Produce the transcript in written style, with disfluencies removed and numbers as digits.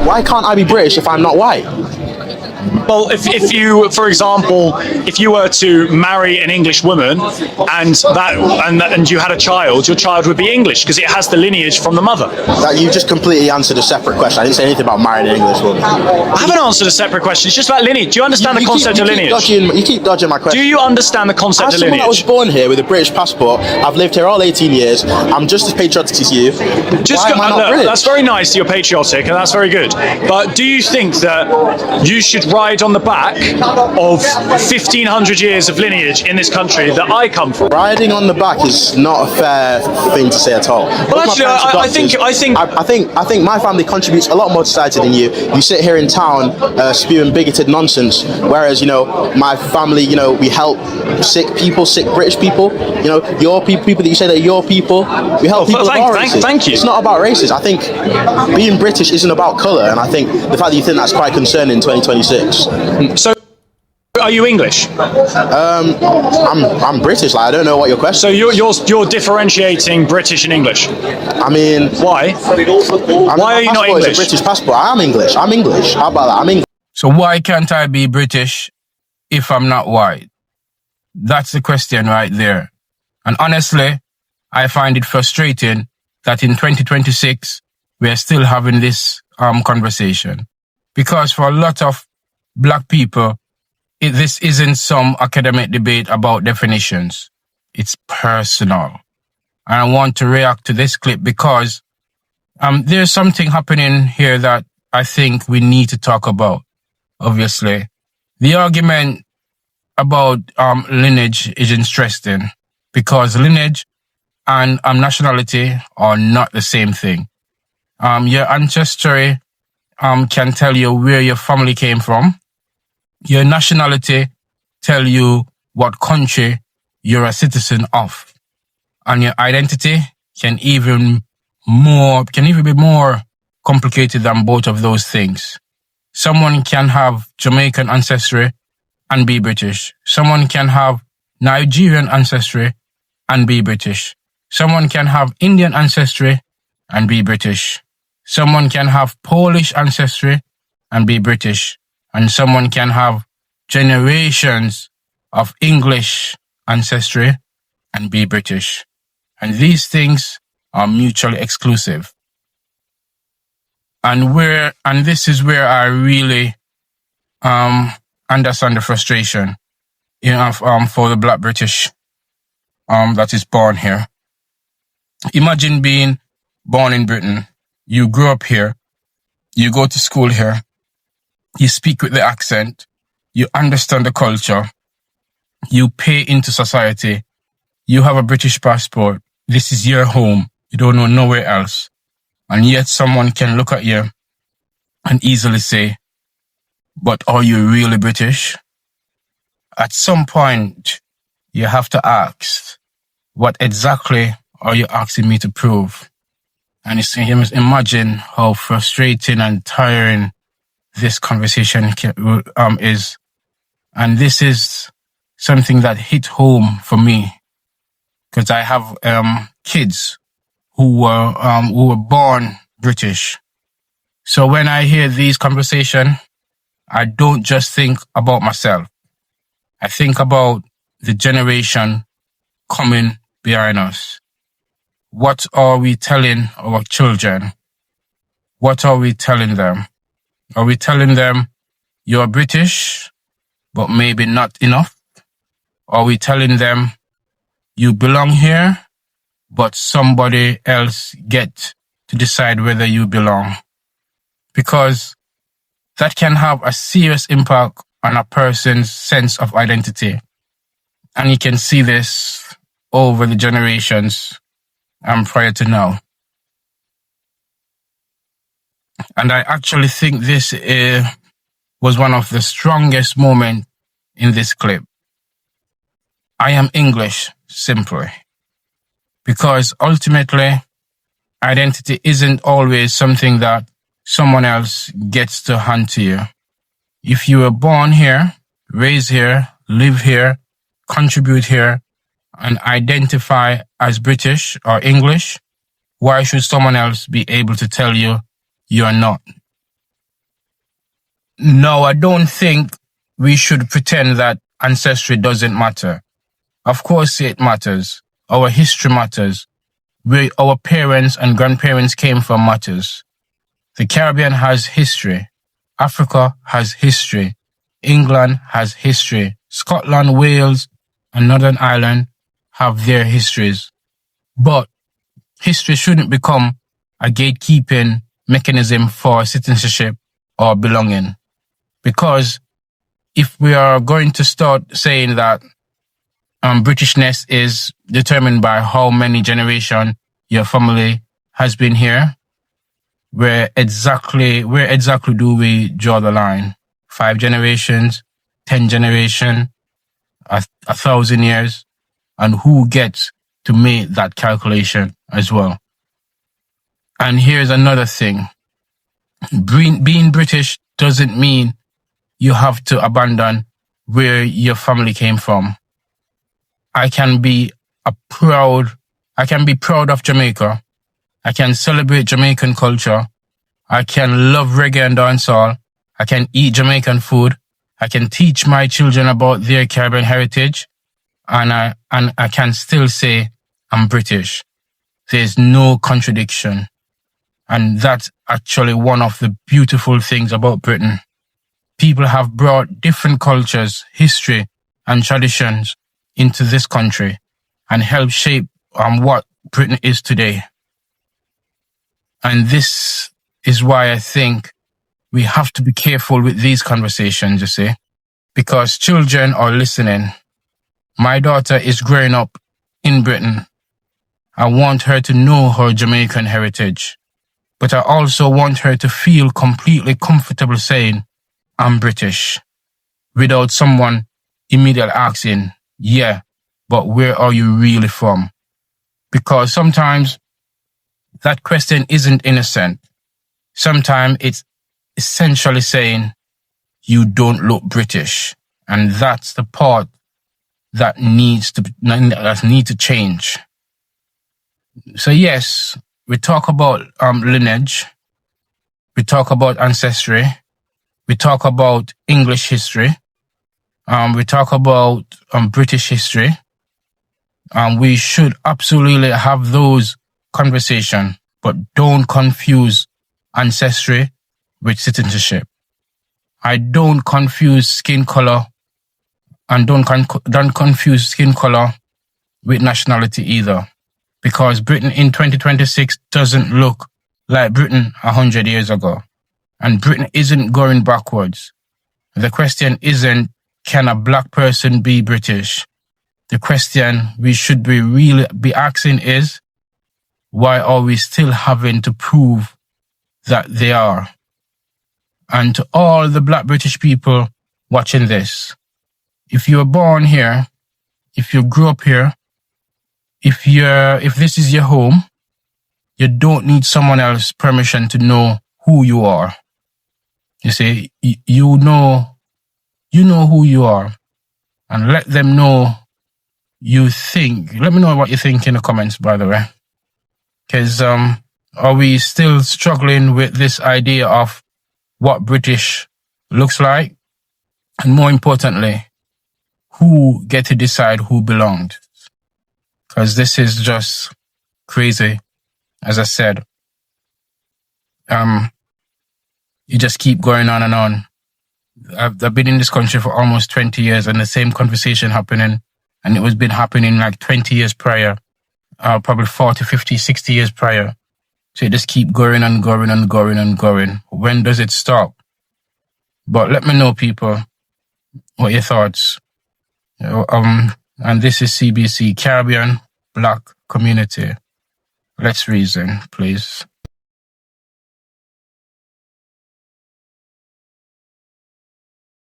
Why can't I be British if I'm not white? Well, if you, for example, if you were to marry an English woman and you had a child, your child would be English because it has the lineage from the mother. That you just completely answered a separate question. I didn't say anything about marrying an English woman. I haven't answered a separate question. It's just about lineage. Do you understand the concept of lineage? You keep dodging my question. Do you understand the concept of lineage? As someone that was born here with a British passport, I've lived here all 18 years. I'm just as patriotic as you. Why am I not British? That's very nice. You're patriotic, and that's very good. But do you think that you should ride on the back of 1,500 years of lineage in this country that I come from? Riding on the back is not a fair thing to say at all. Well, actually, I think my family contributes a lot more to society than you. You sit here in town spewing bigoted nonsense, whereas my family, we help sick people, sick British people. Your people that you say that are your people, we help people of all races. Thank you. It's not about races. I think being British isn't about colour, and I think the fact that you think that's quite concerning in 2026. So, are you English? I'm British. I don't know what your question. So you're differentiating British and English. I mean, why? Why are you not English? It's a British passport. I am English. I'm English. How about that? I'm English. So why can't I be British if I'm not white? That's the question right there. And honestly, I find it frustrating that in 2026 we are still having this conversation, because for a lot of Black people, this isn't some academic debate about definitions. It's personal. And I want to react to this clip because there's something happening here that I think we need to talk about. Obviously, the argument about lineage is interesting because lineage and nationality are not the same thing. Your ancestry can tell you where your family came from. Your nationality tell you what country you're a citizen of. And your identity can even be more complicated than both of those things. Someone can have Jamaican ancestry and be British. Someone can have Nigerian ancestry and be British. Someone can have Indian ancestry and be British. Someone can have Polish ancestry and be British. And someone can have generations of English ancestry and be British. And these things are mutually exclusive. And this is where I really understand the frustration for the Black British that is born here. Imagine being born in Britain. You grew up here. You go to school here. You speak with the accent. You understand the culture. You pay into society. You have a British passport. This is your home. You don't know nowhere else. And yet someone can look at you and easily say, but are you really British? At some point, you have to ask, what exactly are you asking me to prove? And you must imagine how frustrating and tiring this conversation is. And this is something that hit home for me, because I have kids who were born British. So when I hear these conversations, I don't just think about myself. I think about the generation coming behind us. What are we telling our children? What are we telling them? Are we telling them you're British, but maybe not enough? Are we telling them you belong here, but somebody else get to decide whether you belong? Because that can have a serious impact on a person's sense of identity. And you can see this over the generations prior to now. And I actually think this was one of the strongest moments in this clip. I am English, simply. Because ultimately, identity isn't always something that someone else gets to hand to you. If you were born here, raised here, live here, contribute here, and identify as British or English, why should someone else be able to tell you you're not? No, I don't think we should pretend that ancestry doesn't matter. Of course it matters. Our history matters. Where our parents and grandparents came from matters. The Caribbean has history. Africa has history. England has history. Scotland, Wales, and Northern Ireland have their histories. But history shouldn't become a gatekeeping mechanism for citizenship or belonging. Because if we are going to start saying that Britishness is determined by how many generations your family has been here, where exactly do we draw the line? 5 generations, 10 generations, 1,000 years, and who gets to make that calculation as well? And here's another thing. Being British doesn't mean you have to abandon where your family came from. I can be proud of Jamaica. I can celebrate Jamaican culture. I can love reggae and dancehall. I can eat Jamaican food. I can teach my children about their Caribbean heritage. And I can still say I'm British. There's no contradiction. And that's actually one of the beautiful things about Britain. People have brought different cultures, history, and traditions into this country and helped shape what Britain is today. And this is why I think we have to be careful with these conversations, you see, because children are listening. My daughter is growing up in Britain. I want her to know her Jamaican heritage, but I also want her to feel completely comfortable saying, I'm British, without someone immediately asking, yeah, but where are you really from? Because sometimes that question isn't innocent. Sometimes it's essentially saying, you don't look British. And that's the part that needs to change. So yes, we talk about lineage. We talk about ancestry. We talk about English history. We talk about British history. We should absolutely have those conversations, but don't confuse ancestry with citizenship. I don't confuse skin color and don't confuse skin color with nationality either, because Britain in 2026 doesn't look like Britain 100 years ago. And Britain isn't going backwards. The question isn't, can a black person be British? The question we should be asking is, why are we still having to prove that they are? And to all the black British people watching this, if you were born here, if you grew up here, if this is your home, you don't need someone else's permission to know who you are. You see, you know who you are, and let them know you think. Let me know what you think in the comments, by the way. Because are we still struggling with this idea of what British looks like? And more importantly, who get to decide who belonged? Because this is just crazy. As I said, you just keep going on and on. I've been in this country for almost 20 years and the same conversation happening, and it was been happening like 20 years prior, probably 40, 50, 60 years prior. So it just keep going and going and going and going. When does it stop? But let me know, people, what your thoughts. And this is CBC, Caribbean Black Community. Let's reason, please.